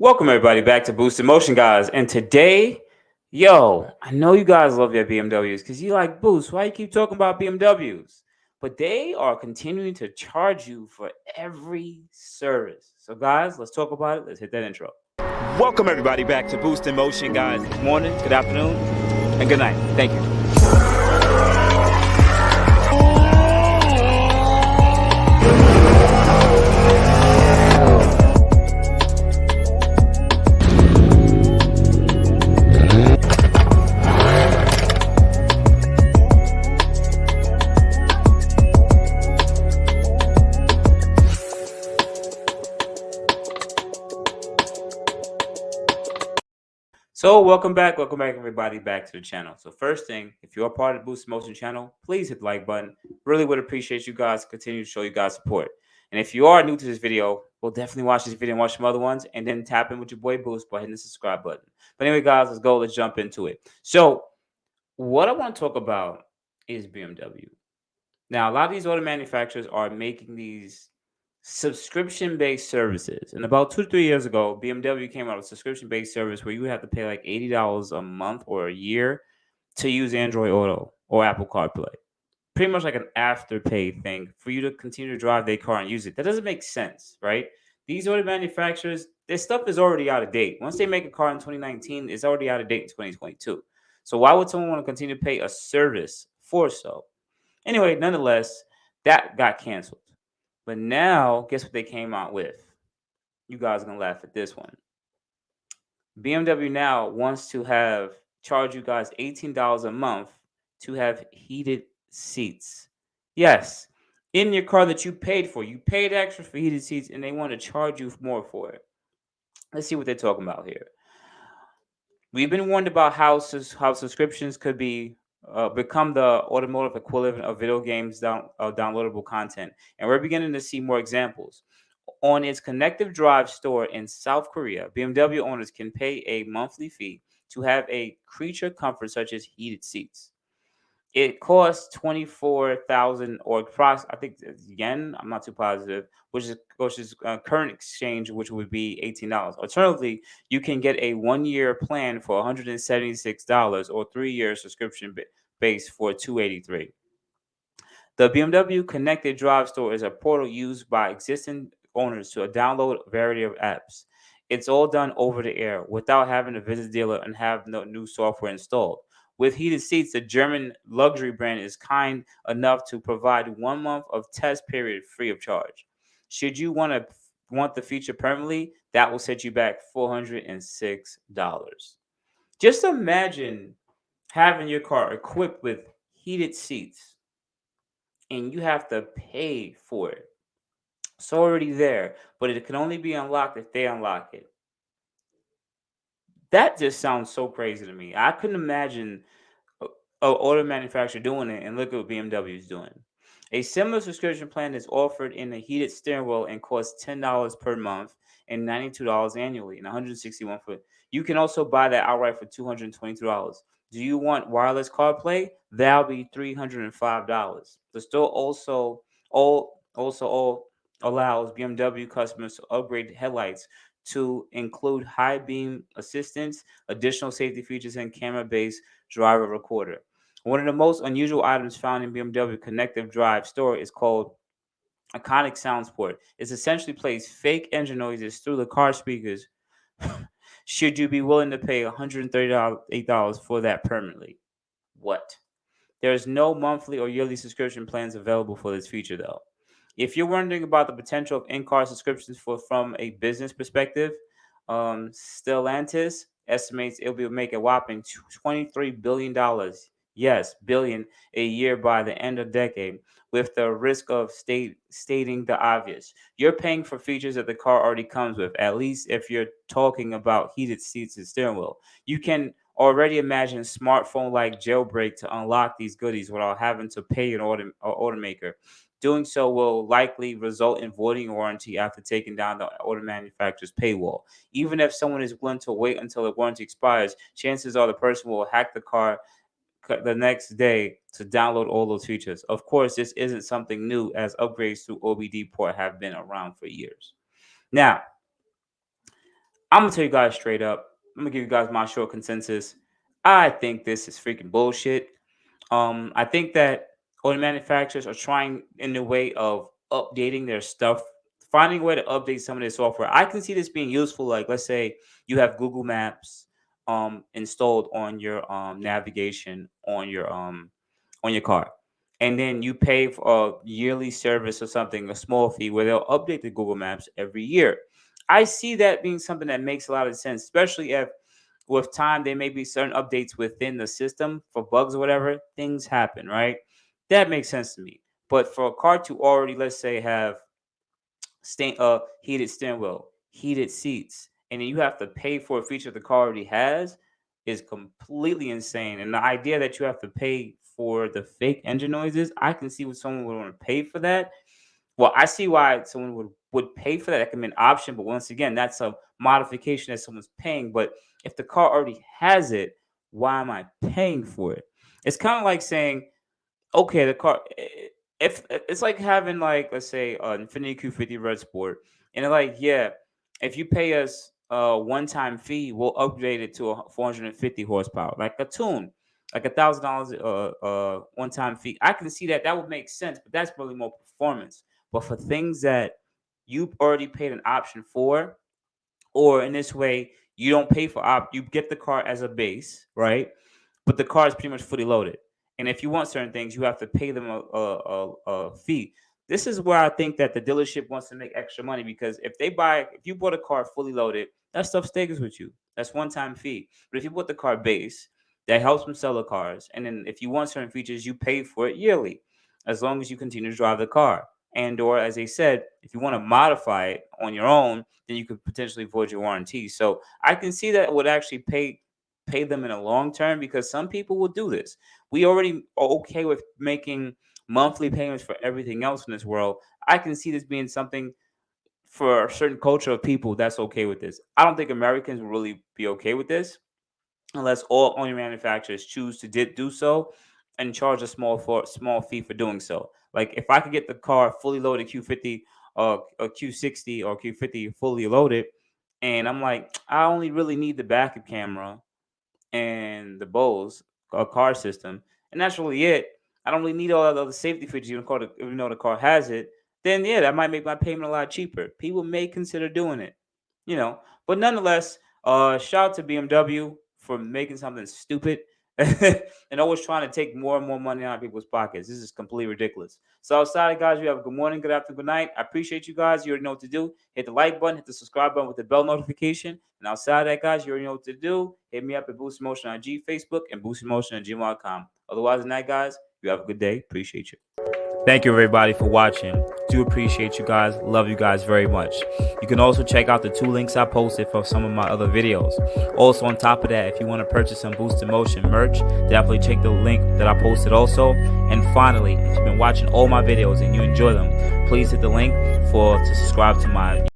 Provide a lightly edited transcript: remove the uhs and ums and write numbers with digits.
Welcome everybody back to Boost in Motion, guys. And today, I know you guys love your BMWs because you like Boost. Why you keep talking about BMWs? But they are continuing to charge you for every service. So, guys, let's talk about it. Let's hit that intro. Welcome everybody back to Boost in Motion, guys. Good morning, good afternoon, and good night. Thank you. So welcome back everybody back to the channel. So first thing, if you're a part of the Boost Motion channel, please hit the like button. Really would appreciate you guys. Continue to show you guys support. And if you are new to this video, we'll definitely watch this video and watch some other ones, and then tap in with your boy Boost by hitting the subscribe button. But anyway, guys, let's go. Let's jump into it. So what I want to talk about is BMW. Now, a lot of these auto manufacturers are making these subscription-based services. And about 2 to 3 years ago, BMW came out with a subscription-based service where you would have to pay like $80 a month or a year to use Android Auto or Apple CarPlay. Pretty much like an afterpay thing for you to continue to drive their car and use it. That doesn't make sense, right? These auto manufacturers, their stuff is already out of date. Once they make a car in 2019, it's already out of date in 2022. So why would someone want to continue to pay a service for so? Anyway, nonetheless, that got canceled. But now, guess what they came out with? You guys are gonna laugh at this one. BMW now wants to charge you guys $18 a month to have heated seats. Yes, in your car that you paid for. You paid extra for heated seats, and they want to charge you more for it. Let's see what they're talking about here. We've been warned about how subscriptions could become the automotive equivalent of video games downloadable content, and we're beginning to see more examples. On its connective drive store in South Korea, BMW owners can pay a monthly fee to have a creature comfort such as heated seats. It costs 24,000 or I think it's yen. I'm not too positive, which is current exchange, which would be $18. Alternatively, you can get a 1 year plan for $176 or 3 year subscription base for $283. The BMW Connected Drive Store is a portal used by existing owners to download a variety of apps. It's all done over the air without having to visit the dealer and have no new software installed. With heated seats, the German luxury brand is kind enough to provide 1 month of test period free of charge. Should you want the feature permanently, that will set you back $406. Just imagine having your car equipped with heated seats and you have to pay for it. It's already there, but it can only be unlocked if they unlock it. That just sounds so crazy to me. I couldn't imagine a auto manufacturer doing it, and look at what BMW is doing. A similar subscription plan is offered in a heated steering wheel and costs $10 per month and $92 annually and $161 for. You can also buy that outright for $223. Do you want wireless CarPlay? That'll be $305. The store also allows BMW customers to upgrade headlights to include high beam assistance, additional safety features, and camera-based driver recorder. One of the most unusual items found in BMW Connective Drive store is called Iconic Sound Support. It essentially plays fake engine noises through the car speakers. Should you be willing to pay $138 for that permanently? What? There is no monthly or yearly subscription plans available for this feature, though. If you're wondering about the potential of in-car subscriptions from a business perspective, Stellantis estimates it will make a whopping $23 billion. Yes, billion a year by the end of the decade, with the risk of stating the obvious. You're paying for features that the car already comes with, at least if you're talking about heated seats and steering wheel. You can already imagine smartphone like jailbreak to unlock these goodies without having to pay an automaker. Doing so will likely result in voiding warranty after taking down the auto manufacturer's paywall. Even if someone is willing to wait until the warranty expires, chances are the person will hack the car the next day to download all those features. Of course, this isn't something new, as upgrades to OBD port have been around for years. Now, I'm gonna tell you guys straight up. I'm gonna give you guys my short consensus. I think this is freaking bullshit. I think that auto manufacturers are trying in the way of updating their stuff, finding a way to update some of their software. I can see this being useful. Like, let's say you have Google Maps installed on your navigation on your car, and then you pay for a yearly service or something, a small fee where they'll update the Google Maps every year. I see that being something that makes a lot of sense, especially if with time there may be certain updates within the system for bugs or whatever. Things happen, right? That makes sense to me. But for a car to already, let's say, have heated steering wheel, heated seats, and then you have to pay for a feature the car already has is completely insane. And the idea that you have to pay for the fake engine noises, I can see what someone would want to pay for that. Well, I see why someone would pay for that. That can be an option, but once again, that's a modification that someone's paying. But if the car already has it, why am I paying for it? It's kind of like saying, okay, the car. If it's like having, like, let's say an Infiniti Q50 Red Sport, and they're like, yeah, if you pay us a one-time fee, we'll upgrade it to a 450 horsepower, like a tune, like $1,000 one-time fee. I can see that would make sense, but that's really more performance. But for things that you already paid an option for, or in this way, you don't pay for you get the car as a base, right? But the car is pretty much fully loaded. And if you want certain things, you have to pay them a fee. This is where I think that the dealership wants to make extra money, because if you bought a car fully loaded, that stuff stays with you. That's one time fee. But if you bought the car base, that helps them sell the cars. And then if you want certain features, you pay for it yearly, as long as you continue to drive the car. And or as they said, if you want to modify it on your own, then you could potentially void your warranty. So I can see that would actually pay them in a long term, because some people will do this. We already are okay with making monthly payments for everything else in this world. I can see this being something for a certain culture of people that's okay with this. I don't think Americans will really be okay with this unless all owner manufacturers choose to do so and charge a small fee for doing so. Like, if I could get the car fully loaded Q50 or a Q60 or Q50 fully loaded, and I'm like, I only really need the backup camera and the Bose car system, and that's really it. I don't really need all the other safety features, even though the car has it. Then yeah, that might make my payment a lot cheaper. People may consider doing it, you know. But nonetheless, shout out to BMW for making something stupid and always trying to take more and more money out of people's pockets. This is completely ridiculous. So outside, guys, you have a good morning, good afternoon, good night. I appreciate you guys. You already know what to do. Hit the like button, hit the subscribe button with the bell notification. And outside that, guys, you already know what to do. Hit me up at Boost Motion on G, Facebook, and boostinmotion at gmail.com. Otherwise than that, guys, you have a good day. Appreciate you. Thank you, everybody, for watching. Do appreciate you guys. Love you guys very much. You can also check out the 2 links I posted for some of my other videos. Also, on top of that, if you want to purchase some Boost in Motion merch, definitely check the link that I posted also. And finally, if you've been watching all my videos and you enjoy them, please hit the link to subscribe to my